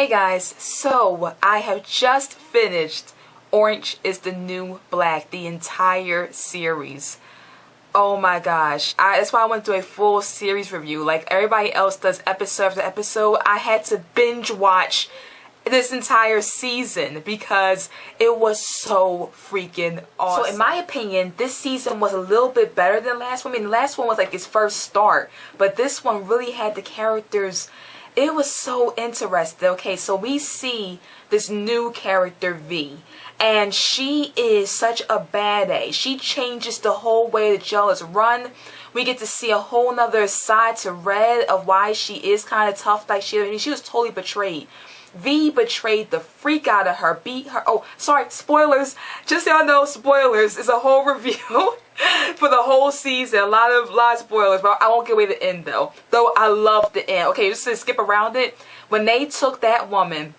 Hey guys, so I have just finished Orange is the New Black, the entire series. Oh my gosh, that's why I went through a full series review. Like everybody else does episode after episode, I had to binge watch this entire season because it was so freaking awesome. So in my opinion, this season was a little bit better than the last one. I mean, the last one was like its first start, but this one really had the characters. It was so interesting. Okay, so we see this new character V, and she is such a badass. She changes the whole way the jail is run. We get to see a whole nother side to Red of why she is kind of tough like she is. I mean, she was totally betrayed. V betrayed the freak out of her, beat her. Oh, sorry, spoilers. Just so y'all know, spoilers is a whole review for the whole season. A lot of spoilers, but I won't give away the end though. Though I love the end. Okay, just to skip around it. When they took that woman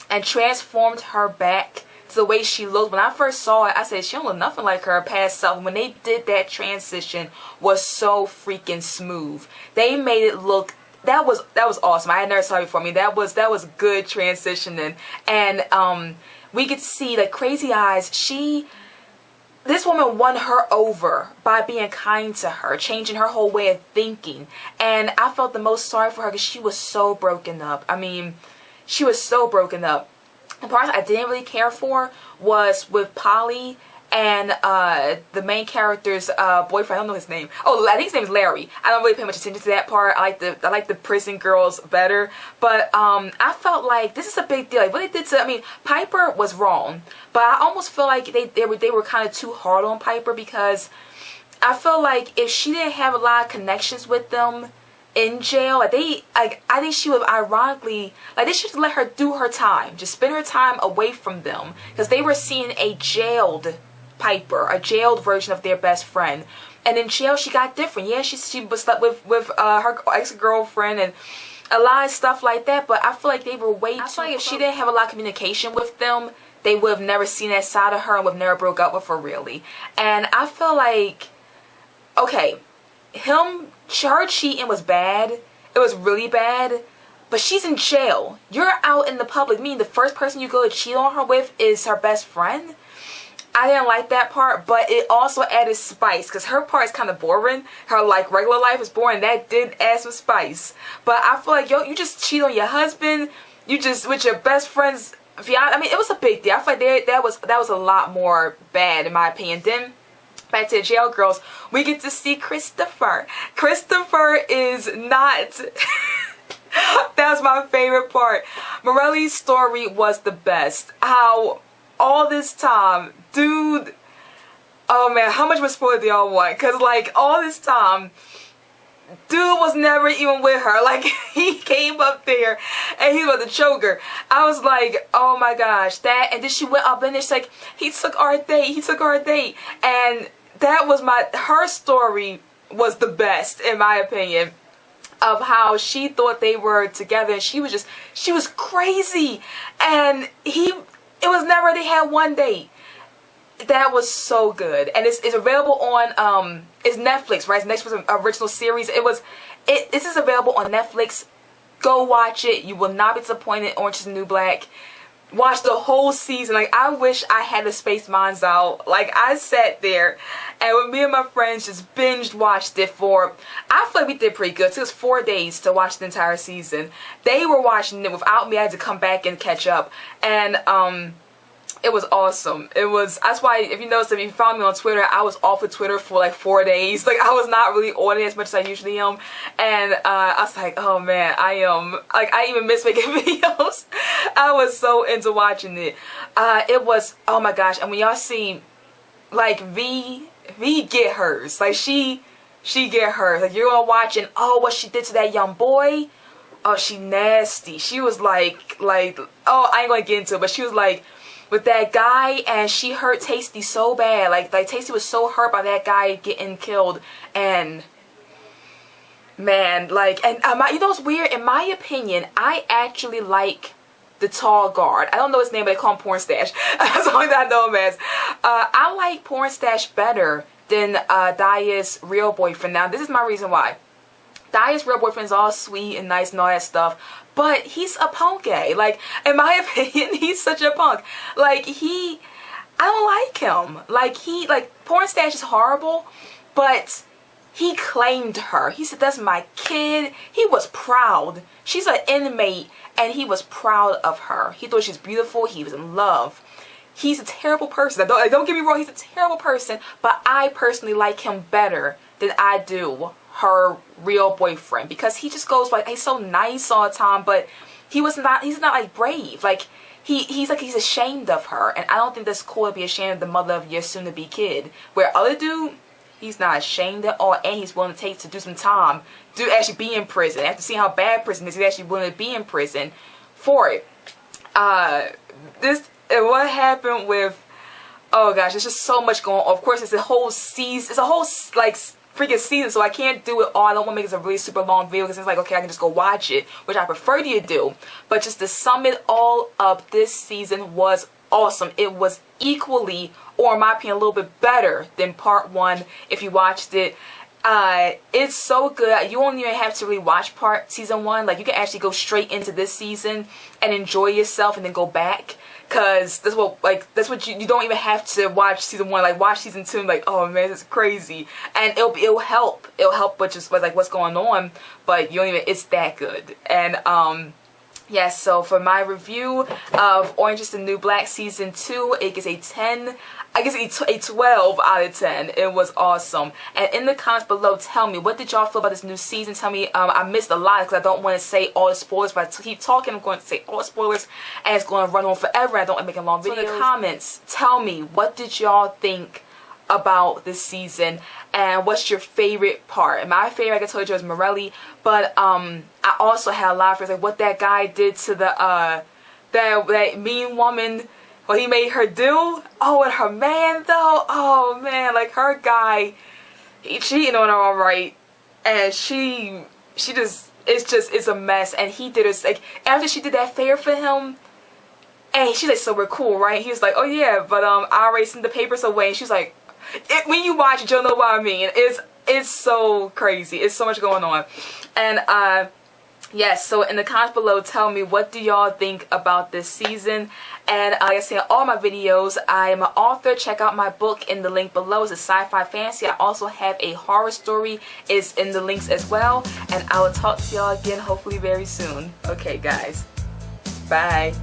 and transformed her back to the way she looked, when I first saw it, I said she don't look nothing like her past self. When they did that transition, was so freaking smooth. They made it look. That was awesome. I had never saw it before. I mean, that was good transitioning, and we get to see like Crazy Eyes. This woman won her over by being kind to her, changing her whole way of thinking, and I felt the most sorry for her because she was so broken up. I mean, she was so broken up. The part I didn't really care for was with Polly and the main character's boyfriend. I don't know his name. Oh, I think his name is Larry. I don't really pay much attention to that part. I like the prison girls better. But I felt like this is a big deal. Like what they did to, I mean, Piper was wrong, but I almost feel like they were kind of too hard on Piper because I feel like if she didn't have a lot of connections with them in jail, I think she would ironically, like they should let her do her time, just spend her time away from them because they were seeing a jailed Piper, a jailed version of their best friend, and in jail she got different. Yeah, she was slept with her ex-girlfriend and a lot of stuff like that, but I feel like they were way too close. I feel like if she didn't have a lot of communication with them, they would have never seen that side of her and would have never broke up with her really. And I feel like, okay, her cheating was bad. It was really bad, but she's in jail. You're out in the public, meaning the first person you go to cheat on her with is her best friend. I didn't like that part, but it also added spice because her part is kind of boring. Her like regular life is boring. That did add some spice. But I feel like you just cheat on your husband. You just with your best friend's fiance. I mean, it was a big deal. I feel like that was a lot more bad in my opinion. Then back to the jail girls, we get to see Christopher. Christopher is not. That was my favorite part. Morelli's story was the best. How all this time, dude, oh man, how much more spoiler do y'all want? Because like all this time, dude was never even with her. Like he came up there and he was about to choke her. I was like, oh my gosh, that. And then she went up and it's like, he took our date. And that was her story was the best in my opinion, of how she thought they were together and she was crazy. And it was never, they had one date. That was so good. And it's available on it's Netflix, right? It's Netflix original series. This is available on Netflix. Go watch it. You will not be disappointed. Orange is the New Black. Watch the whole season. Like I wish I had the Space Minds out. Like I sat there and with me and my friends just binged watched it I feel like we did pretty good. It took us 4 days to watch the entire season. They were watching it without me. I had to come back and catch up. And it was awesome. That's why if you notice, if you found me on Twitter, I was off of Twitter for like 4 days. Like I was not really on it as much as I usually am. And I was like, oh man, I even miss making videos. I was so into watching it. It was, oh my gosh. And when y'all see like V get hers. Like she get hers. Like you're gonna watch and oh, what she did to that young boy. Oh, she nasty. She was like, oh, I ain't gonna get into it, but she was like, with that guy, and she hurt Tasty so bad. Like Tasty was so hurt by that guy getting killed, and man, like, and you know what's weird? In my opinion, I actually like the tall guard. I don't know his name, but they call him Porn Stash. That's the only thing I know him as. I like Porn Stash better than Daya's real boyfriend. Now, this is my reason why. Daya's real boyfriend is all sweet and nice and all that stuff, but he's a punk. Like, in my opinion, he's such a punk. Like, I don't like him. Like, porn stash is horrible, but he claimed her. He said, that's my kid. He was proud. She's an inmate, and he was proud of her. He thought she was beautiful. He was in love. He's a terrible person. Don't get me wrong, he's a terrible person, but I personally like him better than I do her real boyfriend, because he just goes like, he's so nice all the time, but he's not like brave. Like, he's ashamed of her, and I don't think that's cool to be ashamed of the mother of your soon-to-be kid. Where other dude, he's not ashamed at all, and he's willing to do some time, to actually be in prison. After seeing how bad prison is, he's actually willing to be in prison for it. And what happened with, oh gosh, there's just so much going on. Of course, it's a whole season, it's a whole like freaking season, so I can't do it all. I don't want to make this a really super long video, because it's like, okay, I can just go watch it, which I prefer you to do. But just to sum it all up, this season was awesome. It was equally, or in my opinion, a little bit better than part 1 if you watched it. It's so good. You won't even have to really watch season 1. Like, you can actually go straight into this season and enjoy yourself and then go back. Cause that's what you don't even have to watch season 1. Like, watch season 2 and like, oh man, this is crazy. And it'll help with just like what's going on. But you don't even, it's that good. And yes, so for my review of Orange is the New Black season 2, it gets a 10. I guess a 12 out of 10. It was awesome. And in the comments below, tell me, what did y'all feel about this new season? Tell me, I missed a lot because I don't want to say all the spoilers. If I keep talking, I'm going to say all the spoilers, and it's going to run on forever. I don't want to make a long video. So in the comments, tell me, what did y'all think about this season, and what's your favorite part? And my favorite, like I told you, was Morelli, but I also had a lot of friends, like what that guy did to the that mean woman, what he made her do. Oh, and her man though, oh man, like her guy, he cheating on her alright, and she just, it's a mess. And he did it, like, after she did that favor for him, and she's like, so we're cool, right? He was like, oh yeah, but I already sent the papers away. And she's like, when you watch it, you'll know what I mean. It's so crazy. It's so much going on. And yes, so in the comments below, tell me, what do y'all think about this season? And like I say in all my videos, I am an author. Check out my book in the link below. It's a sci-fi fantasy. I also have a horror story. It's in the links as well. And I will talk to y'all again hopefully very soon. Okay guys, bye.